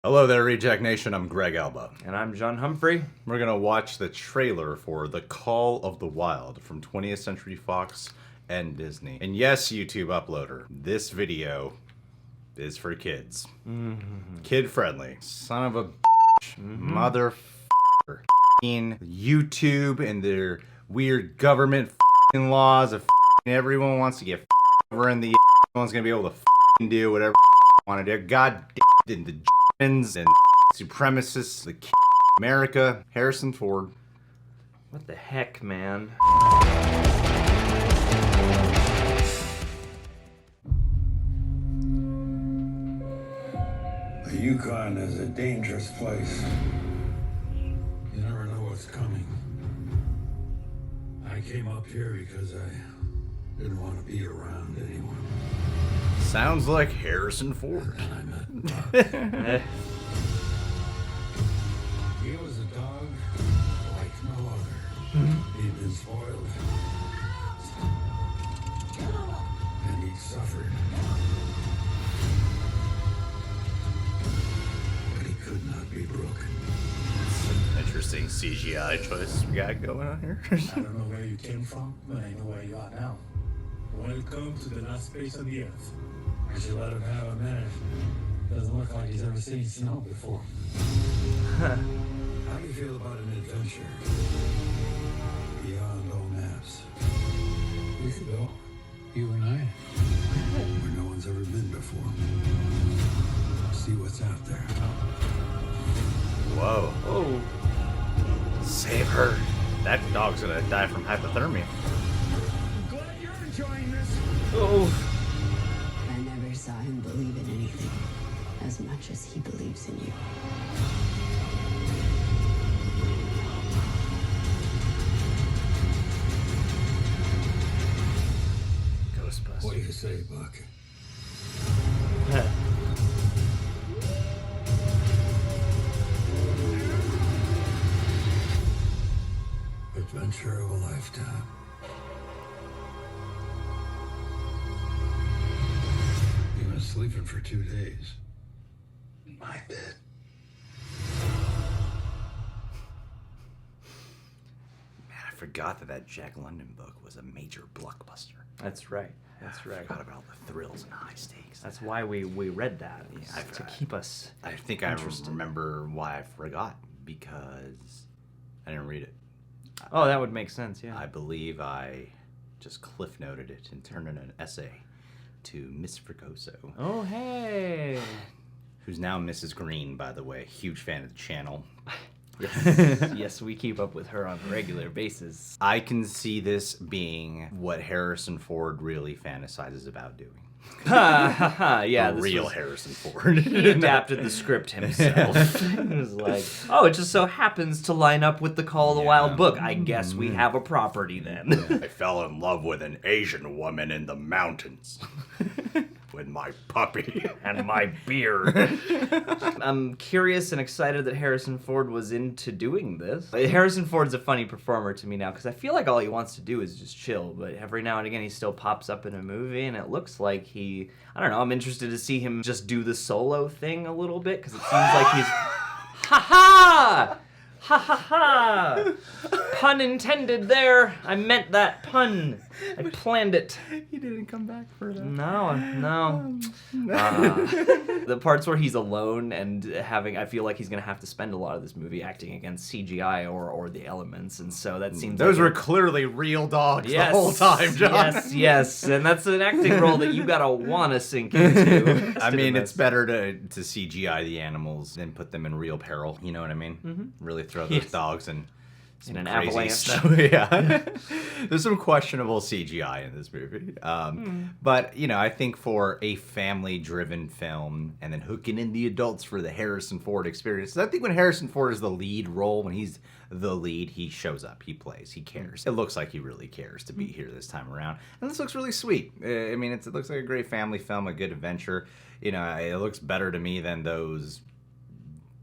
Hello there, Reject Nation. I'm Greg Alba. And I'm John Humphrey. We're going to watch the trailer for The Call of the Wild from 20th Century Fox and Disney. And yes, YouTube uploader, this video is for kids. Kid-friendly. Son of a bitch. Motherfucker. YouTube and their weird government laws of everyone wants to get over in the everyone's going to be able to do whatever want to do. God damn the Germans and supremacists, the America, Harrison Ford. What the heck, man? The Yukon is a dangerous place. You never know what's coming. I came up here because I didn't want to be around anyone. Sounds like Harrison Ford. And I met Buck. He was a dog like no other. He'd been spoiled. And he'd suffered. But he could not be broken. Interesting CGI choice we got going on here. I don't know where you came from, but I know where you are now. Welcome to the last space on the earth. I should let him have a minute. Doesn't look like he's ever seen snow before. How do you feel about an adventure beyond all maps? We could go, you and I, where no one's ever been before. See what's out there. Whoa. Whoa. Save her. That dog's gonna die from hypothermia. I'm glad you're enjoying this. Oh. I never saw him believe in anything as much as he believes in you. Ghostbusters. What do you say, Buck? Adventure of a lifetime. You've been sleeping for 2 days. In my bed. Man, I forgot that Jack London book was a major blockbuster. That's right. That's I right. forgot about all the thrills and high stakes. That's why we read that. Yeah, was I to forgot. keep us. I think interested. I remember why I forgot, because I didn't read it. Oh, that would make sense, yeah. I believe I just cliff noted it and turned in an essay to Miss Fricoso, Oh, hey. who's now Mrs. Green, by the way. Huge fan of the channel. Yes. Yes, we keep up with her on a regular basis. I can see this being what Harrison Ford really fantasizes about doing. Yeah, The this real was- Harrison Ford. He adapted the script himself. It was like, oh, it just so happens to line up with the Call of the Wild book. I guess we have a property then. I fell in love with an Asian woman in the mountains. With my puppy. And my beard. I'm curious and excited that Harrison Ford was into doing this. Harrison Ford's a funny performer to me now, because I feel like all he wants to do is just chill, but every now and again he still pops up in a movie, and it looks like I don't know, I'm interested to see him just do the solo thing a little bit, because it seems like he's... Ha-ha! Ha ha ha! Pun intended there. I meant that pun. I planned it. He didn't come back for that. No. The parts where he's alone and I feel like he's gonna have to spend a lot of this movie acting against CGI or the elements, and so that seems Those like were clearly real dogs the whole time, John. Yes, and that's an acting role that you gotta wanna sink into. I mean, it's better to CGI the animals than put them in real peril. You know what I mean? Really throw those dogs in some an crazy avalanche. stuff. Yeah, there's some questionable CGI in this movie. But you know, I think for a family-driven film, and then hooking in the adults for the Harrison Ford experience, I think when Harrison Ford is the lead role, when he's the lead, he shows up, he plays, he cares. It looks like he really cares to be here this time around, and this looks really sweet. I mean, it looks like a great family film, a good adventure. You know, it looks better to me than those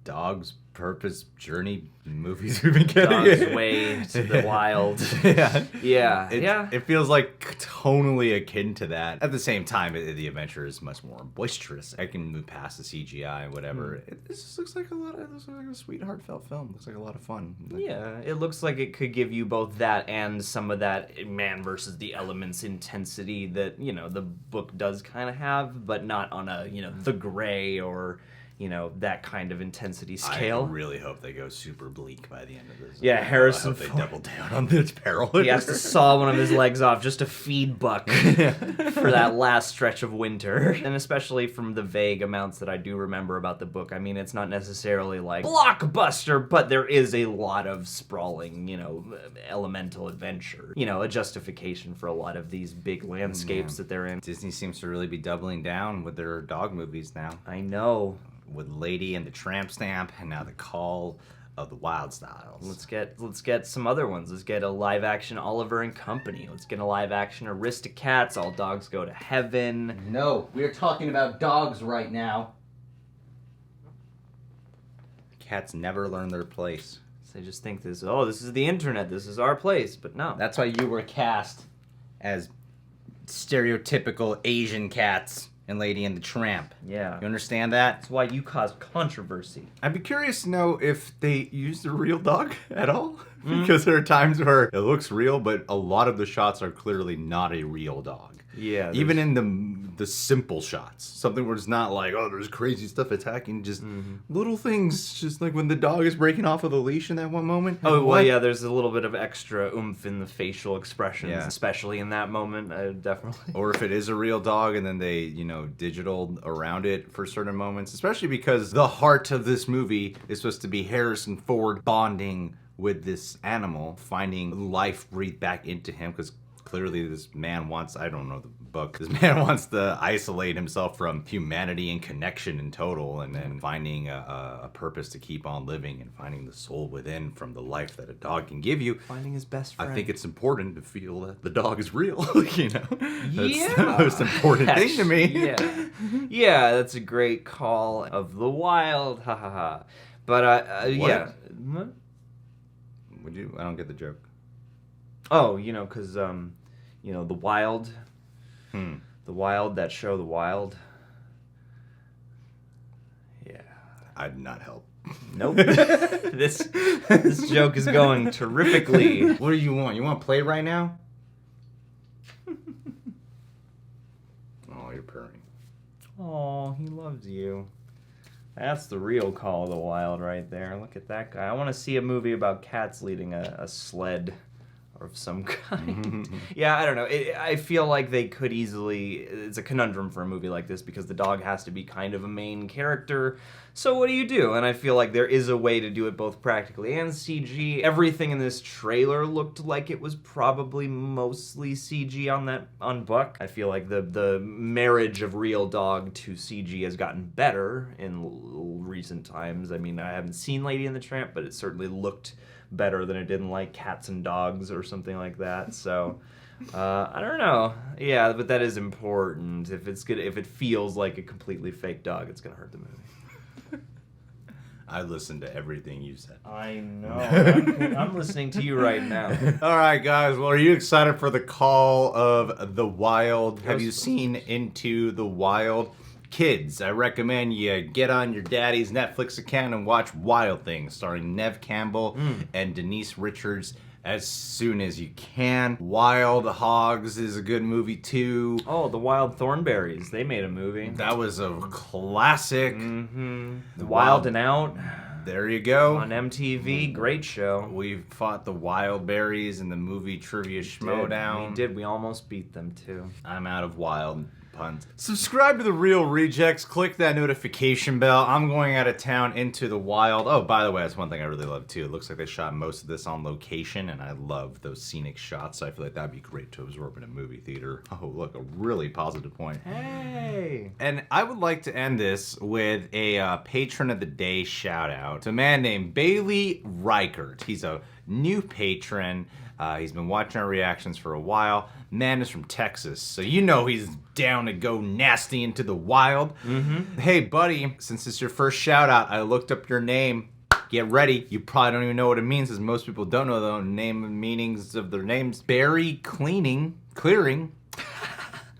dogs purpose journey movies we've been getting. Dog's Way to the Wild. Yeah. Yeah. It feels like tonally akin to that. At the same time, the adventure is much more boisterous. I can move past the CGI and whatever. It just looks like a sweet, heartfelt film. Looks like a lot of fun. Yeah, it looks like it could give you both that and some of that man versus the elements intensity that, you know, the book does kind of have, but not on a, you know, the gray or, you know, that kind of intensity scale. I really hope they go super bleak by the end of this. Yeah, Harrison I hope they Ford. double down on this peril. He has to saw one of his legs off just to feed Buck for that last stretch of winter. And especially from the vague amounts that I do remember about the book. I mean, it's not necessarily like blockbuster, but there is a lot of sprawling, you know, elemental adventure. You know, a justification for a lot of these big landscapes that they're in. Disney seems to really be doubling down with their dog movies now. I know. With Lady and the Tramp Stamp, and now the Call of the Wild Styles. Let's get some other ones. Let's get a live action Oliver and Company. Let's get a live action Aristocats. All Dogs Go to Heaven. No, we are talking about dogs right now. Cats never learn their place. They just think this is the internet. This is our place, but no. That's why you were cast as stereotypical Asian cats in Lady and the Tramp. Yeah. You understand that? That's why you caused controversy. I'd be curious to know if they used a real dog at all. Because there are times where it looks real, but a lot of the shots are clearly not a real dog. Yeah. Even in the simple shots. Something where it's not like, oh, there's crazy stuff attacking. Just little things. Just like when the dog is breaking off of the leash in that one moment. Oh, well, What? yeah, there's a little bit of extra oomph in the facial expressions, Yeah. especially in that moment, definitely. Or if it is a real dog and then they, you know, digital around it for certain moments. Especially because the heart of this movie is supposed to be Harrison Ford bonding with this animal, finding life breathed back into him. Because clearly this man wants, I don't know the book, this man wants to isolate himself from humanity and connection in total. And then finding a purpose to keep on living and finding the soul within from the life that a dog can give you. Finding his best friend. I think it's important to feel that the dog is real, you know? That's Yeah. the most important thing to me. Yeah. Yeah, that's a great call of the wild. Ha ha ha. But, yeah. What? Would you? I don't get the joke. Oh, you know, because, you know, The Wild. The Wild, that show, The Wild. Yeah. I did not help. Nope. This joke is going terrifically. What do you want? You want to play right now? Oh, you're purring. Oh, he loves you. That's the real Call of the Wild right there. Look at that guy. I want to see a movie about cats leading a sled of some kind. Yeah, I don't know. I feel like they could easily... It's a conundrum for a movie like this because the dog has to be kind of a main character. So what do you do? And I feel like there is a way to do it both practically and CG. Everything in this trailer looked like it was probably mostly CG on Buck. I feel like the marriage of real dog to CG has gotten better in recent times. I mean, I haven't seen Lady and the Tramp, but it certainly looked better than it did in like Cats and Dogs or something like that. So I don't know. Yeah, but that is important. If it feels like a completely fake dog, it's gonna hurt the movie. I listened to everything you said. I know. I'm listening to you right now. All right, guys. Well, are you excited for the Call of the Wild? Have you seen Into the Wild? Kids, I recommend you get on your daddy's Netflix account and watch Wild Things, starring Nev Campbell and Denise Richards, as soon as you can. Wild Hogs is a good movie, too. Oh, The Wild Thornberrys. They made a movie. That was a classic. The Wild and Out There you go. on MTV. Great show. We fought the Wild Berries in the movie Trivia Schmodown. We did. We almost beat them, too. I'm out of wild puns. Subscribe to The Real Rejects. Click that notification bell. I'm going out of town into the wild. Oh, by the way, that's one thing I really love too. It looks like they shot most of this on location, and I love those scenic shots. So I feel like that'd be great to absorb in a movie theater. Oh, look, a really positive point. Hey. And I would like to end this with a patron of the day shout out to a man named Bailey Reichert. He's a new patron. He's been watching our reactions for a while. Man is from Texas, so you know he's down to go nasty into the wild. Hey, buddy, since it's your first shout out, I looked up your name. Get ready. You probably don't even know what it means, as most people don't know the name and meanings of their names. Clearing.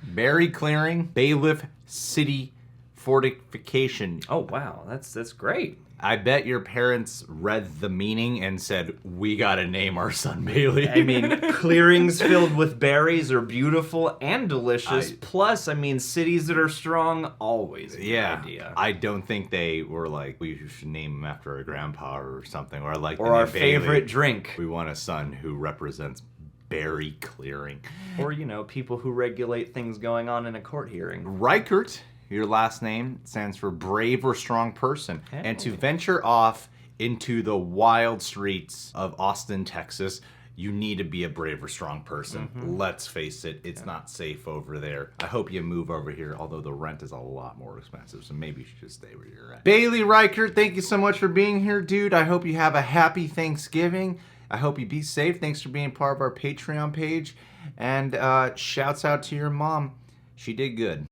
Berry clearing. Bailiff city fortification. Oh wow, that's great. I bet your parents read the meaning and said, we gotta name our son Bailey. I mean, clearings filled with berries are beautiful and delicious. Plus, I mean, cities that are strong, always a good idea. I don't think they were like, we should name him after our grandpa or something. Or like or our favorite drink. We want a son who represents berry clearing. Or, you know, people who regulate things going on in a court hearing. Reichert, your last name, stands for brave or strong person. Hey. And to venture off into the wild streets of Austin, Texas, you need to be a brave or strong person. Let's face it, it's not safe over there. I hope you move over here, although the rent is a lot more expensive, so maybe you should just stay where you're at. Bailey Reichert, thank you so much for being here, dude. I hope you have a happy Thanksgiving. I hope you be safe. Thanks for being part of our Patreon page. And shouts out to your mom. She did good.